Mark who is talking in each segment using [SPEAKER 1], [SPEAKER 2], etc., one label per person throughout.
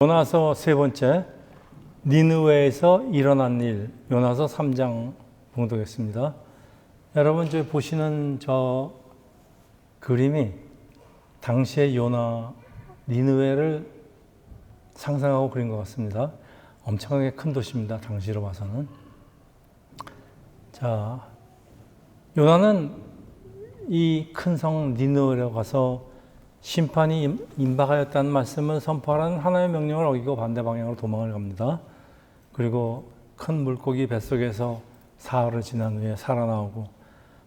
[SPEAKER 1] 요나서 세 번째, 니느웨에서 일어난 일, 요나서 3장 봉독했습니다. 여러분, 저 보시는 저 그림이 당시의 요나, 니느웨를 상상하고 그린 것 같습니다. 엄청나게 큰 도시입니다. 당시로 봐서는. 자, 요나는 이 큰 성 니느웨로 가서 심판이 임박하였다는 말씀을 선포하라는 하나님의 명령을 어기고 반대 방향으로 도망을 갑니다. 그리고 큰 물고기 뱃속에서 사흘을 지난 후에 살아나오고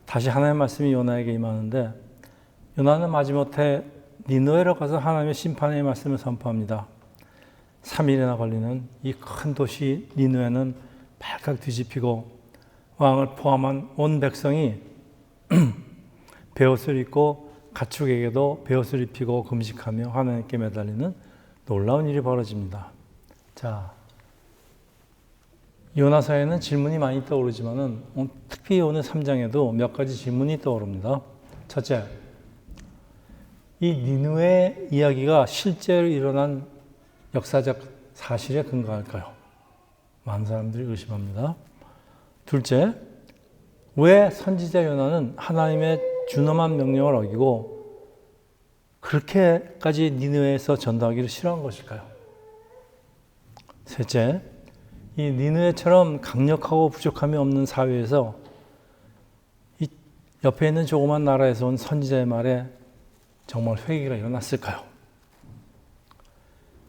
[SPEAKER 1] 다시 하나님의 말씀이 요나에게 임하는데, 요나는 마지못해 니느웨로 가서 하나님의 심판의 말씀을 선포합니다. 3일이나 걸리는 이 큰 도시 니느웨는 발칵 뒤집히고 왕을 포함한 온 백성이 베옷을 입고 가축에게도 베옷을 입히고 금식하며 하나님께 매달리는 놀라운 일이 벌어집니다. 자, 요나서에는 질문이 많이 떠오르지만은 특히 오늘 3장에도 몇 가지 질문이 떠오릅니다. 첫째, 이 니느웨 이야기가 실제로 일어난 역사적 사실에 근거할까요? 많은 사람들이 의심합니다. 둘째, 왜 선지자 요나는 하나님의 준엄한 명령을 어기고 그렇게까지 니느웨에서 전도하기를 싫어한 것일까요? 셋째, 이 니느웨처럼 강력하고 부족함이 없는 사회에서 이 옆에 있는 조그만 나라에서 온 선지자의 말에 정말 회개가 일어났을까요?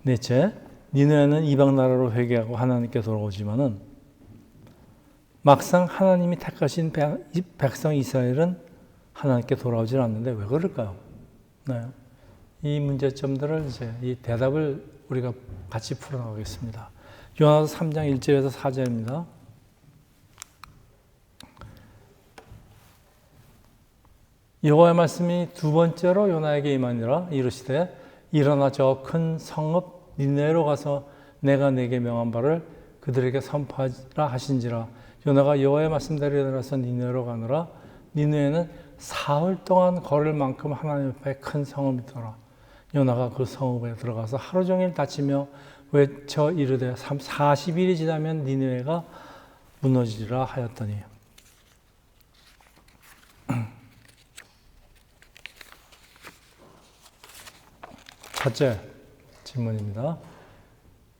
[SPEAKER 1] 넷째, 니느웨는 이방 나라로 회개하고 하나님께 돌아오지만은 막상 하나님이 택하신 백성 이스라엘은 하나님께 돌아오질 않는데 왜 그럴까요? 네. 이 문제점들을 이 대답을 우리가 같이 풀어나가겠습니다. 요나서 3장 1절에서 4절입니다. 여호와의 말씀이 두 번째로 요나에게 임하니라. 이르시되 일어나 저 큰 성읍 니느웨로 가서 내가 내게 명한 바를 그들에게 선포하라 하신지라. 요나가 여호와의 말씀대로 일어나서 니느웨로 가느라. 니느웨는 사흘 동안 걸을 만큼 하나님 앞에 큰 성읍이더라. 요나가 그 성읍에 들어가서 하루 종일 다치며 외쳐 이르되 40일이 지나면 니느웨가 무너지리라 하였더니. 첫째 질문입니다.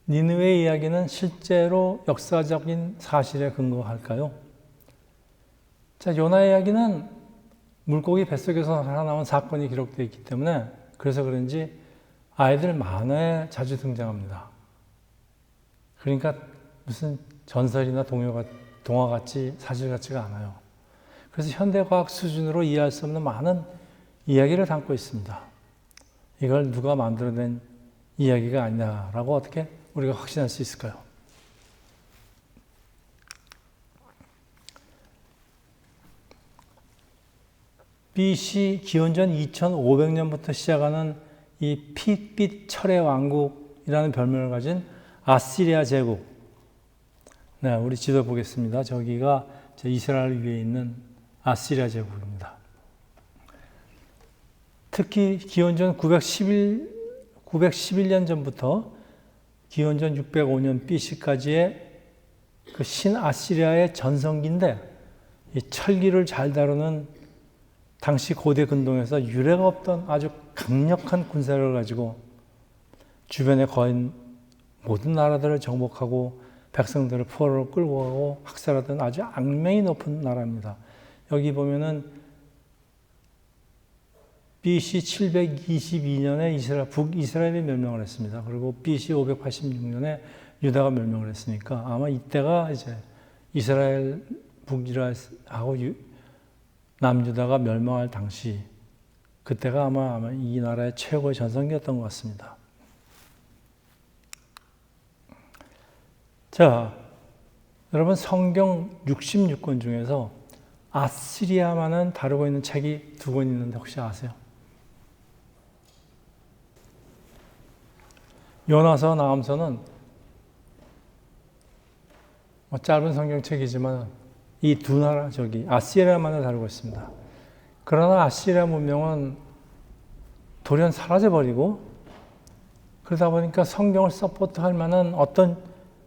[SPEAKER 1] 니느웨 이야기는 실제로 역사적인 사실에 근거할까요? 자, 요나 이야기는 물고기 뱃속에서 살아나온 사건이 기록되어 있기 때문에 그래서 그런지 아이들 만화에 자주 등장합니다. 그러니까 무슨 전설이나 동화같이 사실 같지가 않아요. 그래서 현대과학 수준으로 이해할 수 없는 많은 이야기를 담고 있습니다. 이걸 누가 만들어낸 이야기가 아니냐라고 어떻게 우리가 확신할 수 있을까요? BC 기원전 2500년부터 시작하는 이 핏빛 철의 왕국이라는 별명을 가진 아시리아 제국. 네, 우리 지도 보겠습니다. 저기가 이스라엘 위에 있는 아시리아 제국입니다. 특히 기원전 911년 전부터 기원전 605년 BC까지의 그 신아시리아의 전성기인데, 이 철기를 잘 다루는 당시 고대 근동에서 유례가 없던 아주 강력한 군사력을 가지고 주변의 거의 모든 나라들을 정복하고 백성들을 포로로 끌고 가고 학살하던 아주 악명이 높은 나라입니다. 여기 보면은 BC 722년에 북이스라엘이 멸망을 했습니다. 그리고 BC 586년에 유다가 멸망을 했으니까 아마 이때가 이제 이스라엘 북이스라엘하고 남유다가 멸망할 당시, 그때가 아마 이 나라의 최고의 전성기였던 것 같습니다. 자, 여러분, 성경 66권 중에서 아시리아만은 다루고 있는 책이 2권 있는데 혹시 아세요? 요나서, 나음서는 짧은 성경책이지만 이 두 나라, 아시리아만을 다루고 있습니다. 그러나 아시리아 문명은 돌연 사라져버리고 그러다 보니까 성경을 서포트할 만한 어떤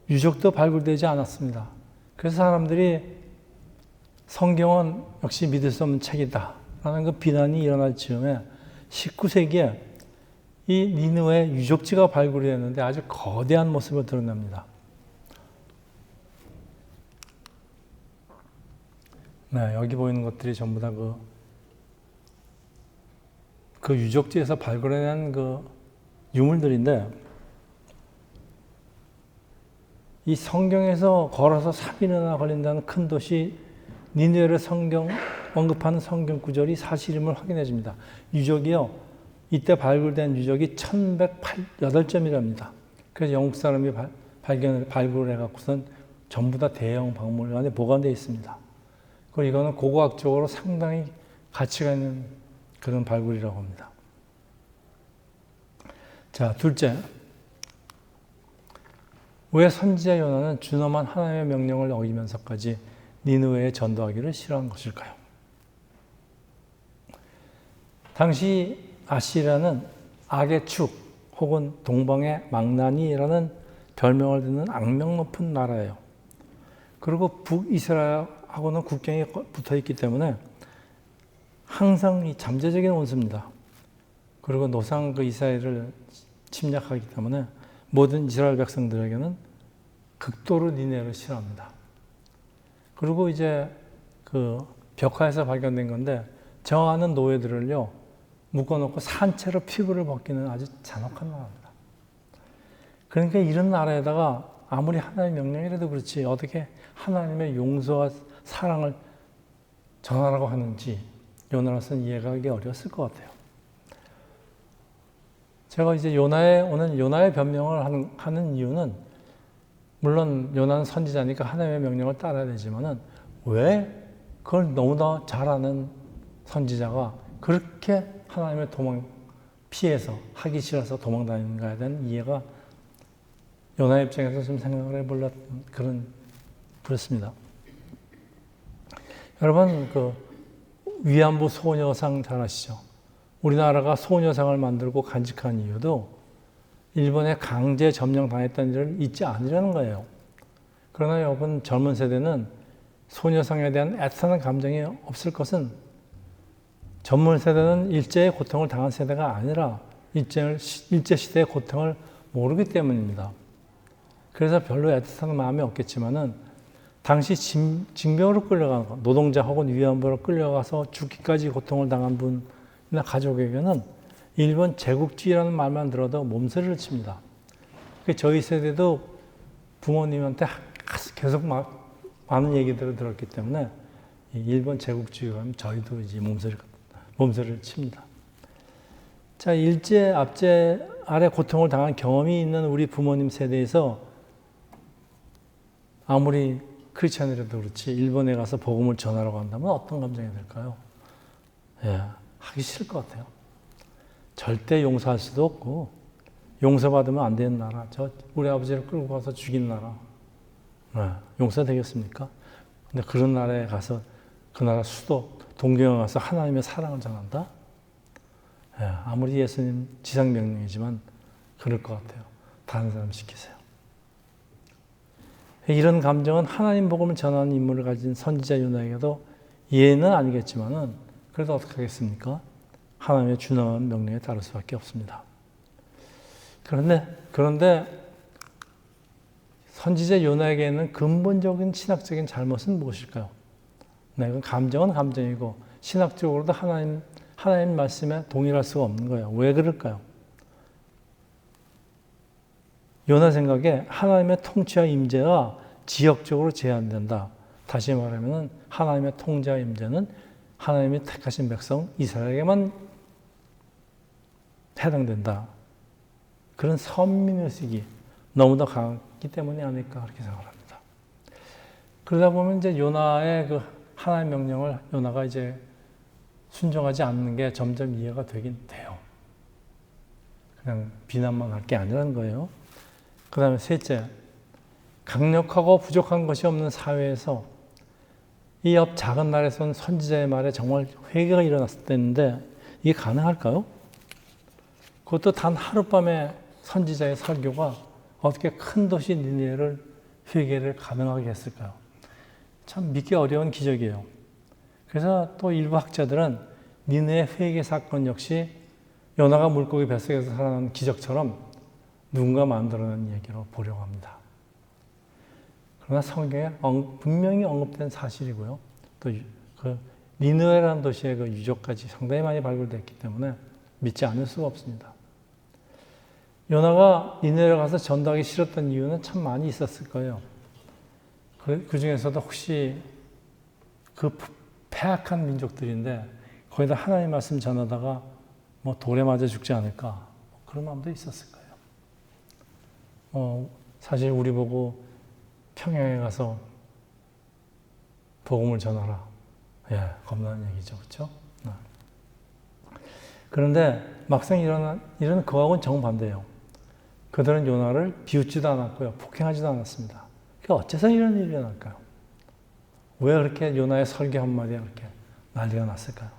[SPEAKER 1] 유적도 발굴되지 않았습니다. 그래서 사람들이 성경은 역시 믿을 수 없는 책이다 라는 그 비난이 일어날 즈음에 19세기에 이 니느웨 유적지가 발굴이 됐는데 아주 거대한 모습을 드러냅니다. 네, 여기 보이는 것들이 전부 다 그 유적지에서 발굴해낸 그 유물들인데, 이 성경에서 걸어서 3일이나 걸린다는 큰 도시 니느웨를 언급하는 성경 구절이 사실임을 확인해 줍니다. 유적이요, 이때 발굴된 유적이 1108점이랍니다. 그래서 영국 사람이 발굴해 갖고선 전부 다 대형 박물관에 보관되어 있습니다. 그리고 이거는 고고학적으로 상당히 가치가 있는 그런 발굴이라고 합니다. 자, 둘째. 왜 선지자 요나는 준엄한 하나님의 명령을 어기면서까지 니느웨에 전도하기를 싫어한 것일까요? 당시 아시리아는 악의 축 혹은 동방의 망나니라는 별명을 듣는 악명 높은 나라예요. 그리고 북이스라엘하고는 국경이 붙어 있기 때문에 항상 이 잠재적인 원수입니다. 그리고 노상 그 이스라엘을 침략하기 때문에 모든 이스라엘 백성들에게는 극도로 니느웨를 싫어합니다. 그리고 이제 그 벽화에서 발견된 건데, 저 안은 노예들을요 묶어놓고 산채로 피부를 벗기는 아주 잔혹한 나라입니다. 그러니까 이런 나라에다가 아무리 하나님의 명령이라도 그렇지 어떻게 하나님의 용서와 사랑을 전하라고 하는지 요나로서는 이해가 하기 어려웠을 것 같아요. 제가 이제 오늘 요나의 변명을 하는 이유는, 물론 요나는 선지자니까 하나님의 명령을 따라야 되지만은 왜 그걸 너무나 잘 아는 선지자가 그렇게 하나님의 피해서 하기 싫어서 도망다니는가에 대한 이해가 요나의 입장에서 좀 생각을 해보려 그렇습니다. 여러분, 그 위안부 소녀상 잘 아시죠? 우리나라가 소녀상을 만들고 간직한 이유도 일본에 강제 점령당했다는 일을 잊지 않으려는 거예요. 그러나 여러분, 젊은 세대는 소녀상에 대한 애틋한 감정이 없을 것은, 젊은 세대는 일제의 고통을 당한 세대가 아니라 일제시대의 고통을 모르기 때문입니다. 그래서 별로 애틋한 마음이 없겠지만은, 당시 징병으로 끌려간 노동자 혹은 위안부로 끌려가서 죽기까지 고통을 당한 분이나 가족에게는 일본 제국주의라는 말만 들어도 몸서리를 칩니다. 저희 세대도 부모님한테 계속 많은 얘기들을 들었기 때문에 일본 제국주의가 하면 저희도 이제 몸서리를 칩니다. 자, 일제, 압제 아래 고통을 당한 경험이 있는 우리 부모님 세대에서 아무리 크리스찬이라도 그렇지 일본에 가서 복음을 전하라고 한다면 어떤 감정이 들까요? 예, 하기 싫을 것 같아요. 절대 용서할 수도 없고, 용서받으면 안 되는 나라, 우리 아버지를 끌고 가서 죽인 나라, 용서되겠습니까? 근데 그런 나라에 가서 그 나라 수도 동경에 가서 하나님의 사랑을 전한다? 예, 아무리 예수님 지상명령이지만 그럴 것 같아요. 다른 사람 시키세요. 이런 감정은 하나님 복음을 전하는 인물을 가진 선지자 요나에게도 이해는 아니겠지만은 그래도 어떻게 하겠습니까? 하나님의 준엄한 명령에 따를 수밖에 없습니다. 그런데 선지자 요나에게는 근본적인 신학적인 잘못은 무엇일까요? 네, 감정은 감정이고 신학적으로도 하나님 말씀에 동일할 수가 없는 거예요. 왜 그럴까요? 요나 생각에 하나님의 통치와 임재가 지역적으로 제한된다. 다시 말하면 하나님의 통치와 임재는 하나님이 택하신 백성 이스라엘에게만 해당된다. 그런 선민의식이 너무나 강했기 때문이 아닐까 그렇게 생각합니다. 그러다 보면 이제 요나의 그 하나님의 명령을 요나가 이제 순종하지 않는 게 점점 이해가 되긴 돼요. 그냥 비난만 할 게 아니라는 거예요. 그 다음에 셋째, 강력하고 부족한 것이 없는 사회에서 이 옆 작은 나라에서는 선지자의 말에 정말 회개가 일어났을 때인데 이게 가능할까요? 그것도 단 하룻밤에 선지자의 설교가 어떻게 큰 도시 니느웨를 회개를 가능하게 했을까요? 참 믿기 어려운 기적이에요. 그래서 또 일부 학자들은 니느웨 회개 사건 역시 요나가 물고기 뱃속에서 살아난 기적처럼 누군가 만들어낸 얘기로 보려고 합니다. 그러나 성경에 분명히 언급된 사실이고요. 또 그 니느웨라는 도시의 그 유적까지 상당히 많이 발굴됐기 때문에 믿지 않을 수가 없습니다. 요나가 니느웨에 가서 전도하기 싫었던 이유는 참 많이 있었을 거예요. 그 중에서도 혹시 그 패악한 민족들인데 거기다 하나님 말씀 전하다가 뭐 돌에 맞아 죽지 않을까 그런 마음도 있었을 거예요. 사실 우리 보고 평양에 가서 복음을 전하라. 예, 겁나는 얘기죠, 그렇죠? 그런데 막상 일어난 일은 그하고는 정반대예요. 그들은 요나를 비웃지도 않았고요, 폭행하지도 않았습니다. 그러니까 어째서 이런 일이 일어날까요? 왜 그렇게 요나의 설교 한마디에 그렇게 난리가 났을까요?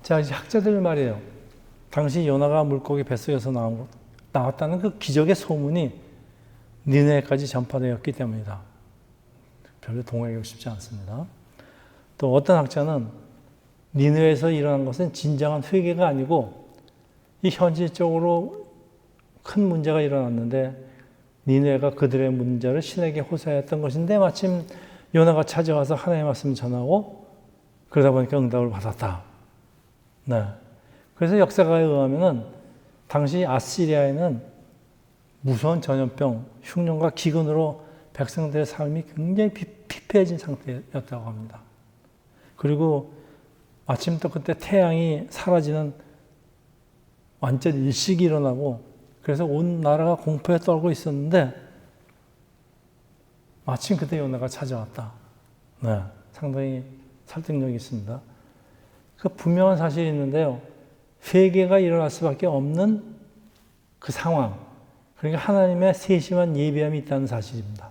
[SPEAKER 1] 자, 이제 학자들 말이에요. 당시 요나가 물고기 뱃속에서 나왔다는 그 기적의 소문이 니느웨까지 전파되었기 때문이다. 별로 동의하기 쉽지 않습니다. 또 어떤 학자는 니느웨에서 일어난 것은 진정한 회개가 아니고 이 현실적으로 큰 문제가 일어났는데 니느웨가 그들의 문제를 신에게 호소했던 것인데 마침 요나가 찾아와서 하나님의 말씀을 전하고 그러다 보니까 응답을 받았다. 네. 그래서 역사가에 의하면은 당시 아시리아에는 무서운 전염병, 흉년과 기근으로 백성들의 삶이 굉장히 피폐해진 상태였다고 합니다. 그리고 마침 또 그때 태양이 사라지는 완전 일식이 일어나고 그래서 온 나라가 공포에 떨고 있었는데 마침 그때 요나가 찾아왔다. 네, 상당히 설득력이 있습니다. 그 분명한 사실이 있는데요. 회개가 일어날 수밖에 없는 그 상황. 그러니까 하나님의 세심한 예비함이 있다는 사실입니다.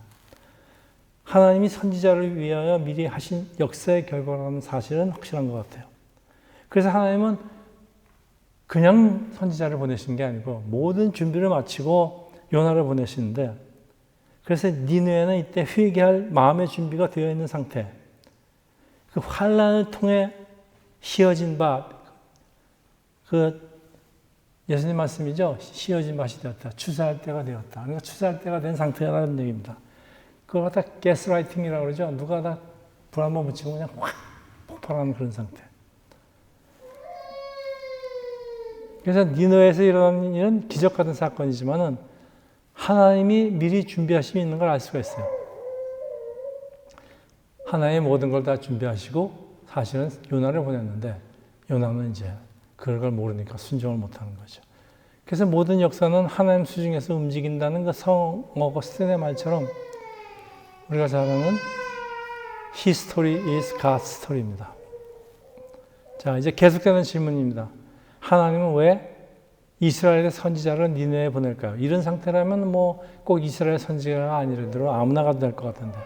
[SPEAKER 1] 하나님이 선지자를 위하여 미리 하신 역사의 결과라는 사실은 확실한 것 같아요. 그래서 하나님은 그냥 선지자를 보내신 게 아니고 모든 준비를 마치고 요나를 보내시는데 그래서 니느웨는 이때 회개할 마음의 준비가 되어 있는 상태. 그 환란을 통해 씌어진 밭, 그 예수님 말씀이죠. 씌어진 밭이 되었다. 추수할 때가 되었다. 그러니까 추수할 때가 된 상태라는 얘기입니다. 그걸 갖다 가스라이팅이라고 그러죠. 누가 다 불 한번 붙이고 그냥 확 폭발하는 그런 상태. 그래서 니느웨에서 일어난 일은 기적 같은 사건이지만은 하나님이 미리 준비하심이 있는 걸 알 수가 있어요. 하나님이 모든 걸 다 준비하시고 사실은 요나를 보냈는데 요나는 이제 그걸 모르니까 순종을 못하는 거죠. 그래서 모든 역사는 하나님 수중에서 움직인다는 그 성 어거스틴의 말처럼 우리가 잘 아는 History is God's story입니다. 자, 이제 계속되는 질문입니다. 하나님은 왜 이스라엘의 선지자를 니느웨에 보낼까요? 이런 상태라면 뭐 꼭 이스라엘 선지자가 아니더라도 아무나 가도 될 것 같은데.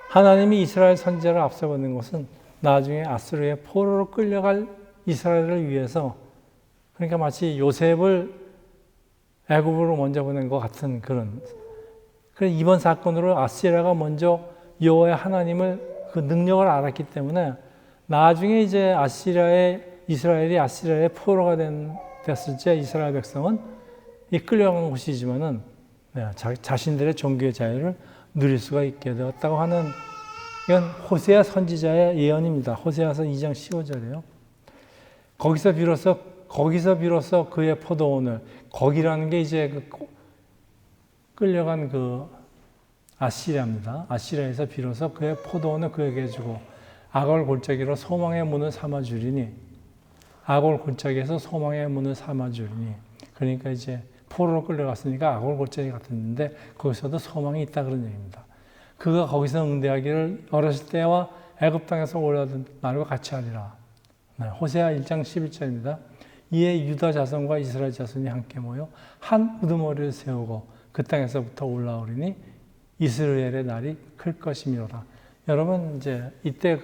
[SPEAKER 1] 하나님이 이스라엘 선지자를 앞서 보낸 것은 나중에 아수르의 포로로 끌려갈 이스라엘을 위해서 그러니까 마치 요셉을 애굽으로 먼저 보낸 것 같은 그런 그래서 이번 사건으로 아시리아가 먼저 여호와의 하나님을 그 능력을 알았기 때문에 나중에 이제 이스라엘이 아시리아의 포로가 됐을 때 이스라엘 백성은 이 끌려간 곳이지만은 자신들의 종교의 자유를 누릴 수가 있게 되었다고 하는 이건 호세아 선지자의 예언입니다. 호세아서 2장 15절이에요. 거기서 비로소 그의 포도원을 거기라는 게 이제 끌려간 그 아시리아입니다. 아시리아에서 비로소 그의 포도원을 그에게 주고 아골 골짜기로 소망의 문을 삼아 주리니 아골 골짜기에서 소망의 문을 삼아 주리니 그러니까 이제 포로로 끌려갔으니까 아골 골짜기 같았는데 거기서도 소망이 있다 그런 얘기입니다. 그가 거기서 응대하기를 어렸을 때와 애굽 땅에서 올라든 날과 같이 하리라. 네, 호세아 1장 11절입니다. 이에 유다 자손과 이스라엘 자손이 함께 모여 한 우두머리를 세우고 그 땅에서부터 올라오리니 이스라엘의 날이 클 것이미로다. 여러분 이제 이때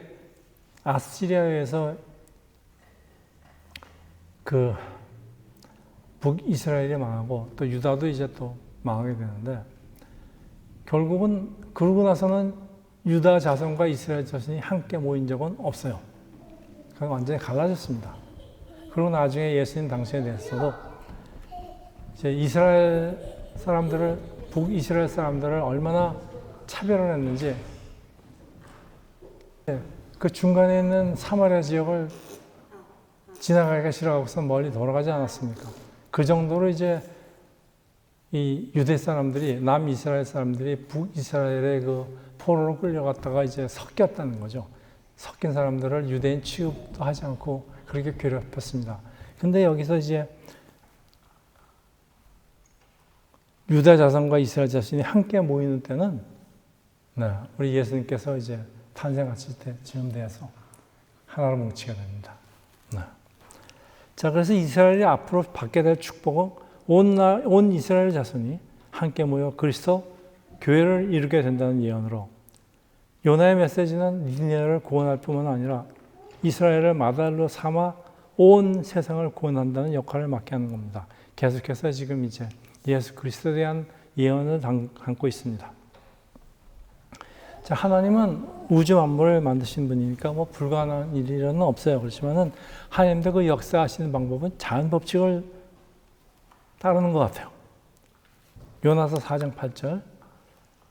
[SPEAKER 1] 아시리아에서 그 북이스라엘이 망하고 또 유다도 이제 또 망하게 되는데, 결국은 그러고 나서는 유다 자손과 이스라엘 자손이 함께 모인 적은 없어요. 그건 완전히 갈라졌습니다. 그리고 나중에 예수님 당시에 대해서도 이제 이스라엘 사람들을, 북이스라엘 사람들을 얼마나 차별을 했는지, 그 중간에 있는 사마리아 지역을 지나가기가 싫어하고서 멀리 돌아가지 않았습니까? 그 정도로 이제 이 유대 사람들이, 남이스라엘 사람들이 북이스라엘의 그 포로로 끌려갔다가 이제 섞였다는 거죠. 섞인 사람들을 유대인 취급도 하지 않고 그렇게 괴롭혔습니다. 근데 여기서 이제 유다 자손과 이스라엘 자손이 함께 모이는 때는, 우리 예수님께서 이제 탄생하실 때쯤 돼서 하나로 뭉치게 됩니다. 자, 그래서 이스라엘이 앞으로 받게 될 축복은 온 이스라엘 자손이 함께 모여 그리스도 교회를 이루게 된다는 예언으로, 요나의 메시지는 니느웨를 구원할 뿐만 아니라 이스라엘을 마달로 삼아 온 세상을 구원한다는 역할을 맡게 하는 겁니다. 계속해서 지금 이제 예수 그리스도에 대한 예언을 담고 있습니다. 자, 하나님은 우주 만물을 만드신 분이니까 뭐 불가능한 일이라는 없어요. 그렇지만은 하나님도 그 역사하시는 방법은 자연 법칙을 따르는 것 같아요. 요나서 4장 8절,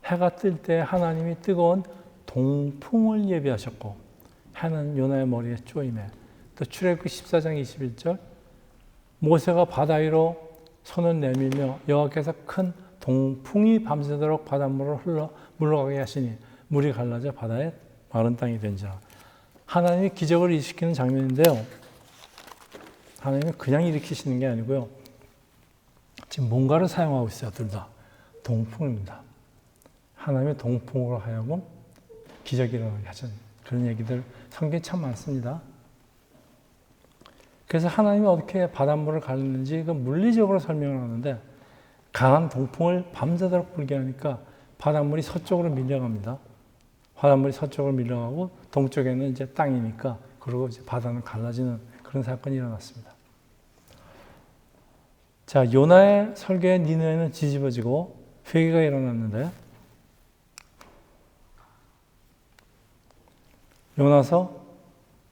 [SPEAKER 1] 해가 뜰 때 하나님이 뜨거운 동풍을 예비하셨고 해는 요나의 머리에 쪼임에. 또 출애굽기 14장 21절, 모세가 바다 위로 손을 내밀며 여호와께서 큰 동풍이 밤새도록 바닷물을 물러가게 하시니 물이 갈라져 바다에 마른 땅이 된지라. 하나님이 기적을 일으키는 장면인데요, 하나님이 그냥 일으키시는 게 아니고요, 지금 뭔가를 사용하고 있어요. 둘 다 동풍입니다. 하나님의 동풍으로 하여금 기적이 일어나게 하신 그런 얘기들 성경에 참 많습니다. 그래서 하나님이 어떻게 바닷물을 가르는지 그 물리적으로 설명을 하는데, 강한 동풍을 밤새도록 불게 하니까 바닷물이 서쪽으로 밀려갑니다. 바닷물이 서쪽으로 밀려가고 동쪽에는 이제 땅이니까, 그리고 이제 바다는 갈라지는 그런 사건이 일어났습니다. 자, 요나의 설교에 니느웨는 뒤집어지고 회개가 일어났는데, 요나서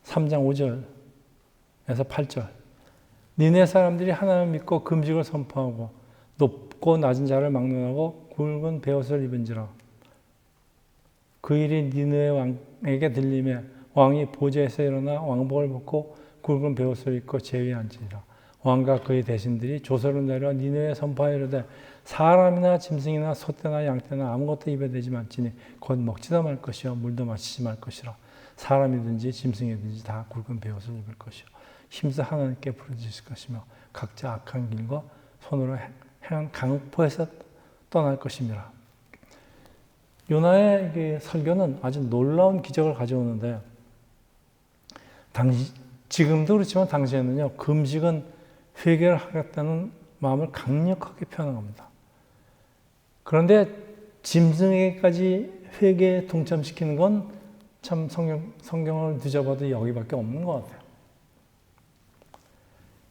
[SPEAKER 1] 3장 5절에서 8절, 니느웨 사람들이 하나님을 믿고 금식을 선포하고 높고 낮은 자를 막론하고 굵은 베옷을 입은지라. 그 일이 니느웨 왕에게 들림에 왕이 보좌에서 일어나 왕복을 벗고 굵은 베옷을 입고 제위에 앉으리라. 왕과 그의 대신들이 조서를 내려 니느웨에 선포하이르되 사람이나 짐승이나 소떼나 양떼나 아무것도 입에 대지 말지니 곧 먹지도 말 것이요 물도 마시지 말 것이라. 사람이든지 짐승이든지 다 굵은 베옷을 입을 것이요 힘써 하나님께 부르짖을 것이며 각자 악한 길과 손으로 행한 강포에서 떠날 것입니다. 요나의 설교는 아주 놀라운 기적을 가져오는데, 지금도 그렇지만 당시에는요, 금식은 회개를 하겠다는 마음을 강력하게 표현한 겁니다. 그런데 짐승에게까지 회개에 동참시키는 건 참 성경을 뒤져봐도 여기밖에 없는 것 같아요.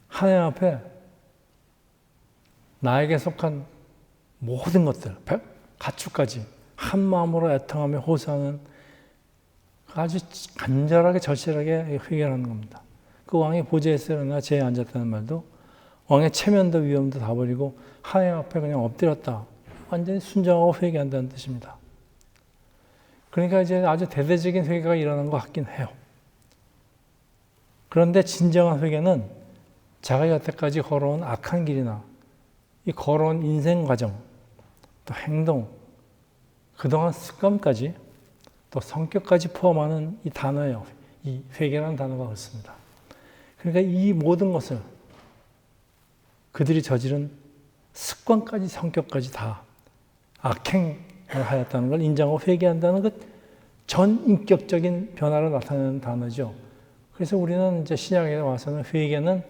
[SPEAKER 1] 하나님 앞에 나에게 속한 모든 것들, 가축까지 한 마음으로 애통하며 호소하는, 아주 간절하게 절실하게 회개하는 겁니다. 그 왕이 보좌에서 일어나 제에 앉았다는 말도 왕의 체면도 위엄도 다 버리고 하나님 앞에 그냥 엎드렸다, 완전히 순종하고 회개한다는 뜻입니다. 그러니까 이제 아주 대대적인 회개가 일어난 것 같긴 해요. 그런데 진정한 회개는 자가 여태까지 걸어온 악한 길이나 이 걸어온 인생 과정, 또 행동, 그동안 습관까지, 또 성격까지 포함하는 이 단어예요. 이 회개라는 단어가 그렇습니다. 그러니까 이 모든 것을 그들이 저지른 습관까지 성격까지 다 악행을 하였다는 걸 인정하고 회개한다는 것, 전인격적인 변화를 나타내는 단어죠. 그래서 우리는 이제 신약에 와서는 회개는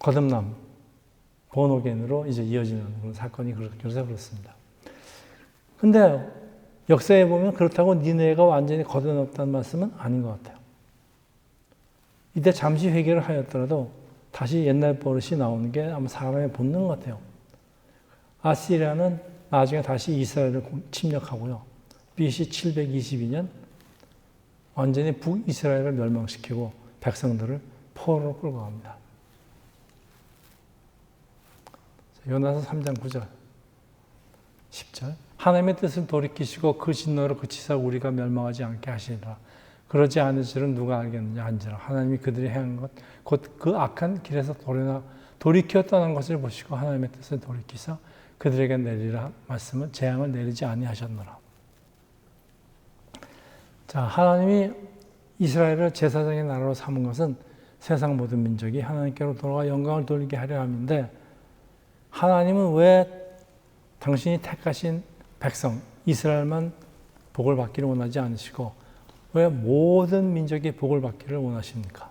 [SPEAKER 1] 거듭남, 본어겐으로 이제 이어지는 그런 사건이 그래서 그렇습니다. 근데 역사에 보면 그렇다고 니느웨가 완전히 거듭났다는 말씀은 아닌 것 같아요. 이때 잠시 회개를 하였더라도 다시 옛날 버릇이 나오는 게 아마 사람의 본능 같아요. 아시리아는 나중에 다시 이스라엘을 침략하고요. BC 722년 완전히 북이스라엘을 멸망시키고 백성들을 포로로 끌고 갑니다. 요나서 3장 9절, 10절. 하나님의 뜻을 돌이키시고 그 진노를 그치사 우리가 멸망하지 않게 하시리라. 그러지 않을 줄은 누가 알겠느냐 한지라. 하나님이 그들이 행한 것, 곧 그 악한 길에서 돌이켜 떠난 것을 보시고 하나님의 뜻을 돌이키사 그들에게 내리라 말씀은 재앙을 내리지 아니하셨노라. 자, 하나님이 이스라엘을 제사장의 나라로 삼은 것은 세상 모든 민족이 하나님께로 돌아가 영광을 돌리게 하려 함인데, 하나님은 왜 당신이 택하신 백성 이스라엘만 복을 받기를 원하지 않으시고 왜 모든 민족이 복을 받기를 원하십니까?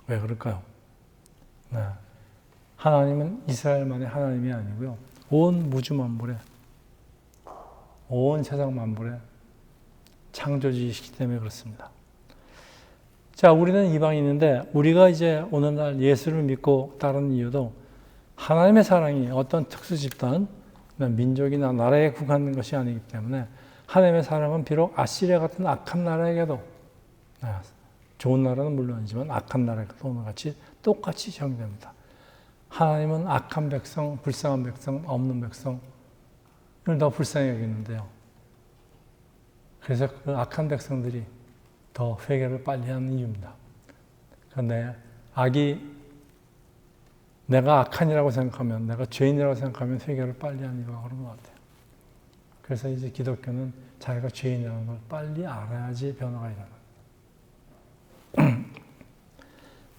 [SPEAKER 1] 왜 그럴까요? 네. 하나님은 이스라엘만의 하나님이 아니고요. 온 우주 만물에, 온 세상 만물에 창조주이시기 때문에 그렇습니다. 자, 우리는 이방인인데 우리가 이제 오늘날 예수를 믿고 따르는 이유도 하나님의 사랑이 어떤 특수 집단, 민족이나 나라에 국한된 것이 아니기 때문에 하나님의 사랑은 비록 아시리아 같은 악한 나라에게도, 좋은 나라는 물론이지만 악한 나라에게도 오늘 같이 똑같이 적용됩니다. 하나님은 악한 백성, 불쌍한 백성, 없는 백성을 더 불쌍히 여기는데요. 그래서 그 악한 백성들이 더 회개를 빨리 하는 이유입니다. 그런데 내가 악한이라고 생각하면, 내가 죄인이라고 생각하면 회개를 빨리 하는 이유가 그런 것 같아요. 그래서 이제 기독교는 자기가 죄인이라는 걸 빨리 알아야지 변화가 일어납니다.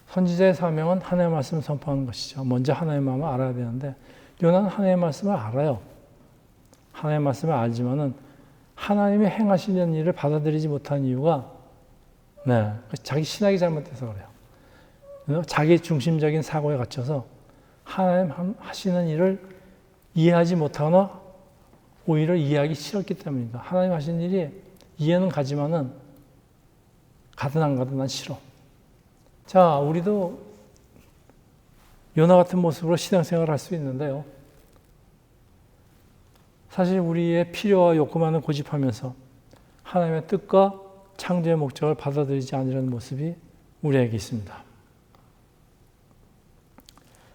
[SPEAKER 1] 선지자의 사명은 하나님의 말씀을 선포하는 것이죠. 먼저 하나님의 마음을 알아야 되는데 요나는 하나님의 말씀을 알아요. 하나님의 말씀을 알지만은 하나님이 행하시는 일을 받아들이지 못한 이유가 자기 신학이 잘못돼서 그래요. 자기 중심적인 사고에 갇혀서 하나님 하시는 일을 이해하지 못하거나 오히려 이해하기 싫었기 때문입니다. 하나님 하시는 일이 이해는 가지만은 가든 안 가든 난 싫어. 자, 우리도 요나 같은 모습으로 신앙생활을 할 수 있는데요. 사실 우리의 필요와 욕구만을 고집하면서 하나님의 뜻과 창조의 목적을 받아들이지 않으려는 모습이 우리에게 있습니다.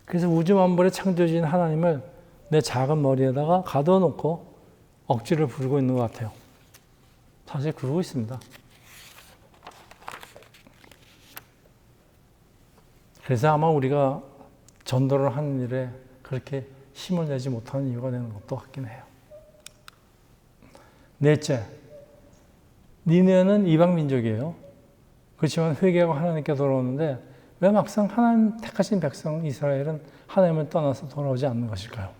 [SPEAKER 1] 그래서 우주 만물의 창조주인 하나님을 내 작은 머리에다가 가둬놓고 억지를 부르고 있는 것 같아요. 사실 그러고 있습니다. 그래서 아마 우리가 전도를 하는 일에 그렇게 힘을 내지 못하는 이유가 되는 것도 같긴 해요. 넷째, 니네는 이방 민족이에요. 그렇지만 회개하고 하나님께 돌아오는데 왜 막상 하나님 택하신 백성 이스라엘은 하나님을 떠나서 돌아오지 않는 것일까요?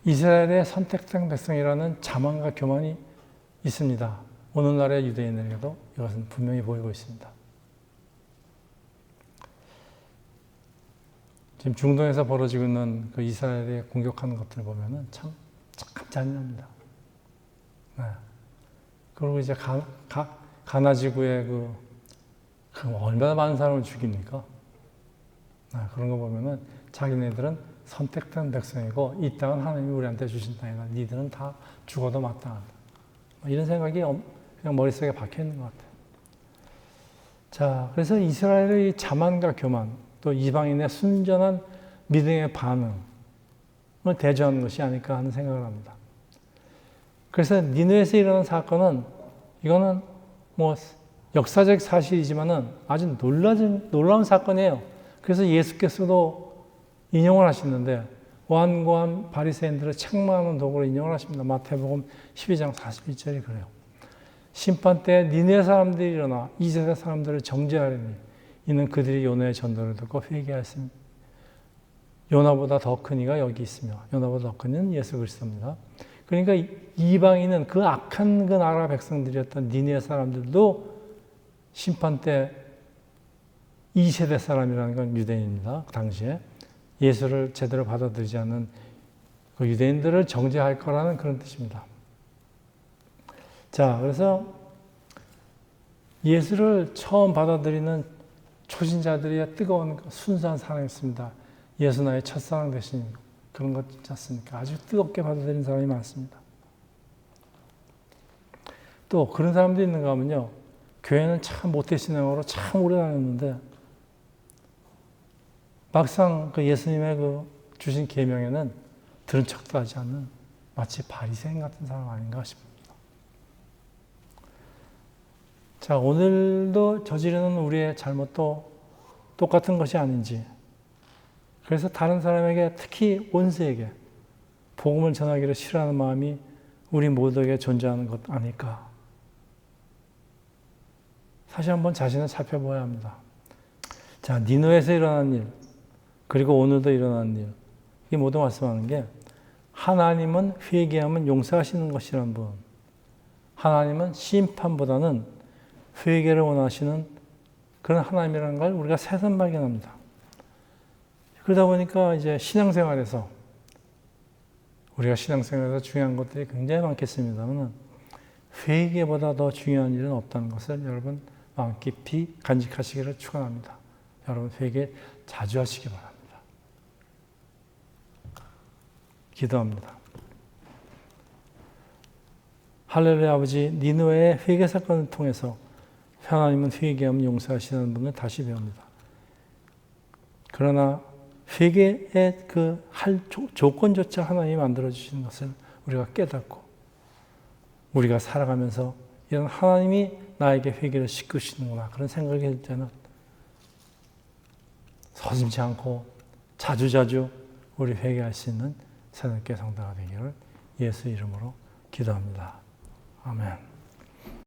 [SPEAKER 1] 이스라엘의 선택된 백성이라는 자만과 교만이 있습니다. 오늘날의 유대인에게도 이것은 분명히 보이고 있습니다. 지금 중동에서 벌어지고 있는 그 이스라엘에 공격하는 것들을 보면은 참 잔인합니다. 그리고 이제 가나 지구에 그 얼마나 많은 사람을 죽입니까? 그런 거 보면은 자기네들은 선택된 백성이고 이 땅은 하나님이 우리한테 주신 땅이다. 니들은 다 죽어도 마땅하다. 이런 생각이 그냥 머릿속에 박혀 있는 것 같아요. 자, 그래서 이스라엘의 자만과 교만, 또 이방인의 순전한 믿음의 반응을 대조하는 것이 아닐까 하는 생각을 합니다. 그래서 니느웨에서 일어난 사건은 이거는 뭐 역사적 사실이지만은 아주 놀라운 사건이에요. 그래서 예수께서도 인용을 하시는데 완고한 바리새인들을 책망하는 도구로 인용을 하십니다. 마태복음 12장 41절이 그래요. 심판 때 니네 사람들이 일어나 이 세대 사람들을 정죄하려니 이는 그들이 요나의 전도를 듣고 회개하였습니다. 요나보다 더 큰 이가 여기 있으며 요나보다 더 큰 이는 예수 그리스도입니다. 그러니까 이방인은 그 악한 그 나라 백성들이었던 니네 사람들도 심판 때 2세대 사람이라는 건 유대인입니다. 그 당시에 예수를 제대로 받아들이지 않는 그 유대인들을 정죄할 거라는 그런 뜻입니다. 자, 그래서 예수를 처음 받아들이는 초신자들의 뜨거운 순수한 사랑이었습니다. 예수 나의 첫사랑 되신 그런 것 있지 않습니까? 아주 뜨겁게 받아들이는 사람이 많습니다. 또 그런 사람도 있는가 하면요. 교회는 참 모태신앙으로 참 오래 다녔는데 막상 그 예수님의 그 주신 계명에는 들은 척도 하지 않는 마치 바리새인 같은 사람 아닌가 싶습니다. 자, 오늘도 저지르는 우리의 잘못도 똑같은 것이 아닌지, 그래서 다른 사람에게, 특히 원수에게 복음을 전하기를 싫어하는 마음이 우리 모두에게 존재하는 것 아닐까. 사실 한번 자신을 살펴봐야 합니다. 자, 니느웨에서 일어난 일, 그리고 오늘도 일어난 일, 이게 모두 말씀하는 게 하나님은 회개하면 용서하시는 것이라는 분, 하나님은 심판보다는 회개를 원하시는 그런 하나님이라는 걸 우리가 새삼 발견합니다. 그러다 보니까 이제 신앙생활에서 우리가 신앙생활에서 중요한 것들이 굉장히 많겠습니다만 회개보다 더 중요한 일은 없다는 것을 여러분 마음 깊이 간직하시기를 축원합니다. 여러분 회개 자주 하시기 바랍니다. 기도합니다. 할렐루야. 아버지, 니느웨의 회개 사건을 통해서 하나님은 회개하면 용서하시는 분을 다시 배웁니다. 그러나 회개의 그 할 조건조차 하나님이 만들어주시는 것을 우리가 깨닫고 우리가 살아가면서 이런 하나님이 나에게 회개를 시키시는구나 그런 생각이 들 때는 서슴지 않고 자주자주 우리 회개할 수 있는 새롭게 성도가 되기를 예수 이름으로 기도합니다. 아멘.